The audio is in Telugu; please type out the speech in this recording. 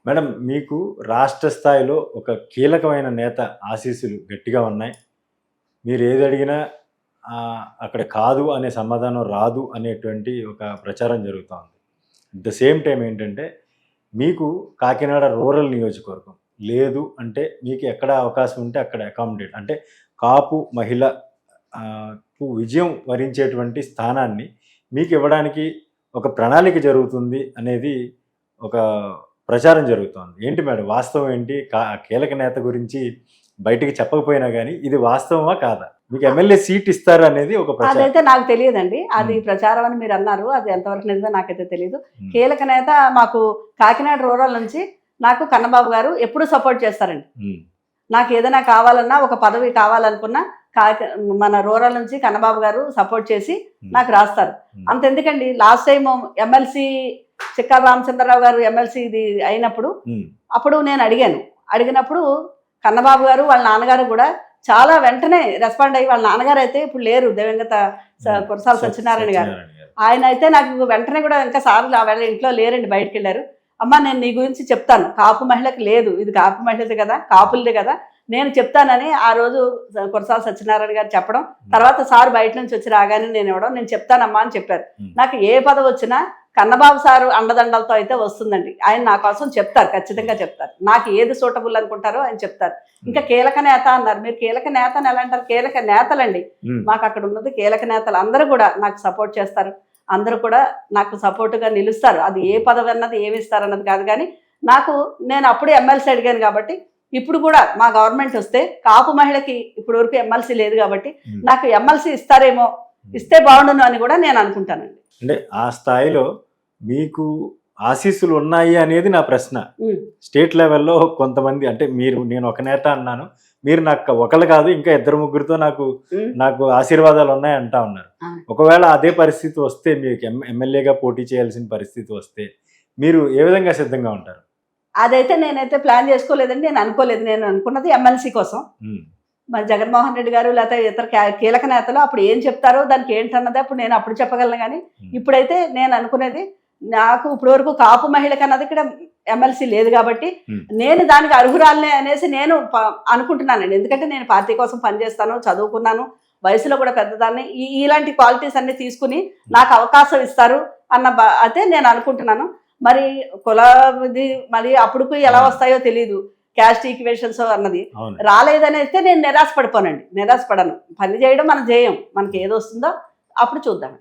మేడం మీకు రాష్ట్ర స్థాయిలో ఒక కీలకమైన నేత ఆశీస్సులు గట్టిగా ఉన్నాయి. మీరు ఏది అడిగినా అక్కడ కాదు అనే సమాధానం రాదు అనేటువంటి ఒక ప్రచారం జరుగుతూ ఉంది. అట్ ద సేమ్ టైం ఏంటంటే మీకు కాకినాడ రూరల్ నియోజకవర్గం లేదు అంటే మీకు ఎక్కడ అవకాశం ఉంటే అక్కడ అకామిడేట్ అంటే కాపు మహిళ విజయం వరించేటువంటి స్థానాన్ని మీకు ఇవ్వడానికి ఒక ప్రణాళిక జరుగుతుంది అనేది ఒక ప్రచారం జరుగుతోంది. ఏంటి మేడం వాస్తవం ఏంటి? కీలక నేత గురించి బయటికి చెప్పకపోయినా కానీ ఇది వాస్తవమా కాదా? మీకు ఎమ్మెల్యే సీట్ ఇస్తారు అనేది ఒక ప్రచారం. అదైతే నాకు తెలియదండి. అది ప్రచారం అని మీరు అన్నారు, అది ఎంతవరకు నిజమే నాకైతే తెలియదు. కీలక నేత మాకు కాకినాడ రూరల్ నుంచి నాకు కన్నబాబు గారు ఎప్పుడు సపోర్ట్ చేస్తారండి. నాకు ఏదైనా కావాలన్నా ఒక పదవి కావాలనుకున్నా మన రూరల్ నుంచి కన్నబాబు గారు సపోర్ట్ చేసి నాకు రాస్తారు. అంతెందుకండి, last time MLC Chikkala Ramachandra Rao గారు ఎమ్మెల్సీ ఇది అయినప్పుడు అప్పుడు నేను అడిగినప్పుడు కన్నబాబు గారు వాళ్ళ నాన్నగారు కూడా చాలా వెంటనే రెస్పాండ్ అయ్యి, వాళ్ళ నాన్నగారు అయితే ఇప్పుడు లేరు, దివంగత కురసాల సత్యనారాయణ గారు, ఆయన అయితే నాకు వెంటనే కూడా ఇంకా సార్లు వాళ్ళ ఇంట్లో లేరండి, బయటకు వెళ్ళారు. అమ్మ నేను నీ గురించి చెప్తాను, కాపు మహిళకి లేదు, ఇది కాపు మహిళది కదా, కాపులది కదా, నేను చెప్తానని ఆ రోజు కురసాల సత్యనారాయణ గారు చెప్పడం, తర్వాత సార్ బయట నుంచి వచ్చి రాగానే నేను ఇవ్వడం, నేను చెప్తానమ్మా అని చెప్పారు. నాకు ఏ పదవి వచ్చినా కన్నబాబు సారు అండదండలతో అయితే వస్తుందండి. ఆయన నా కోసం చెప్తారు, ఖచ్చితంగా చెప్తారు, నాకు ఏది సూటబుల్ అనుకుంటారో ఆయన చెప్తారు. ఇంకా కీలక నేత అన్నారు మీరు, కీలక నేత అని ఎలా అంటారు? కీలక నేతలండి మాకు అక్కడ ఉన్నది. కీలక నేతలు అందరూ కూడా నాకు సపోర్ట్ చేస్తారు, అందరూ కూడా నాకు సపోర్టుగా నిలుస్తారు. అది ఏ పదవి అన్నది ఏమి ఇస్తారు అన్నది కాదు, కానీ నేను అప్పుడే ఎమ్మెల్సీ అడిగాను కాబట్టి ఇప్పుడు కూడా మా గవర్నమెంట్ వస్తే కాపు మహిళకి ఇప్పుడు వరకు ఎమ్మెల్సీ లేదు కాబట్టి నాకు ఎమ్మెల్సీ ఇస్తారేమో, ఇస్తే బాగుండును అని కూడా నేను అనుకుంటానండి. అంటే ఆ స్థాయిలో మీకు ఆశీస్సులు ఉన్నాయి అనేది నా ప్రశ్న. స్టేట్ లెవెల్లో కొంతమంది అంటే నేను ఒక నేత అన్నాను, మీరు నాకు ఒకళ్ళు కాదు ఇంకా ఇద్దరు ముగ్గురితో నాకు ఆశీర్వాదాలు ఉన్నాయి అంటా ఉన్నారు. ఒకవేళ అదే పరిస్థితి వస్తే, మీకు ఎమ్మెల్యేగా పోటీ చేయాల్సిన పరిస్థితి వస్తే మీరు ఏ విధంగా సిద్ధంగా ఉంటారు? అదైతే నేనైతే ప్లాన్ చేసుకోలేదండి, నేను అనుకోలేదు. నేను అనుకున్నది ఎమ్మెల్సీ కోసం. మరి జగన్మోహన్ రెడ్డి గారు లేకపోతే ఇతర కీలక నేతలు అప్పుడు ఏం చెప్తారో దానికి ఏంటన్నది అప్పుడు చెప్పగలను. కానీ ఇప్పుడైతే నేను అనుకునేది, నాకు ఇప్పుడు వరకు కాపు మహిళకి అన్నది ఇక్కడ ఎమ్మెల్సీ లేదు కాబట్టి నేను దానికి అర్హురాలనే అనేసి నేను అనుకుంటున్నానండి. ఎందుకంటే నేను పార్టీ కోసం పనిచేస్తాను, చదువుకున్నాను, వయసులో కూడా పెద్దదాన్ని, ఇలాంటి క్వాలిటీస్ అన్ని తీసుకుని నాకు అవకాశం ఇస్తారు అయితే నేను అనుకుంటున్నాను. మరి కులది మరి అప్పుడు ఎలా వస్తాయో తెలీదు, క్యాస్ట్ ఈక్వేషన్స్ అన్నది రాలేదని అయితే నేను నిరాశపడిపోనండి, నిరాశపడను. పని చేయడం మన జేయం, మనకి ఏది వస్తుందో అప్పుడు చూద్దాం.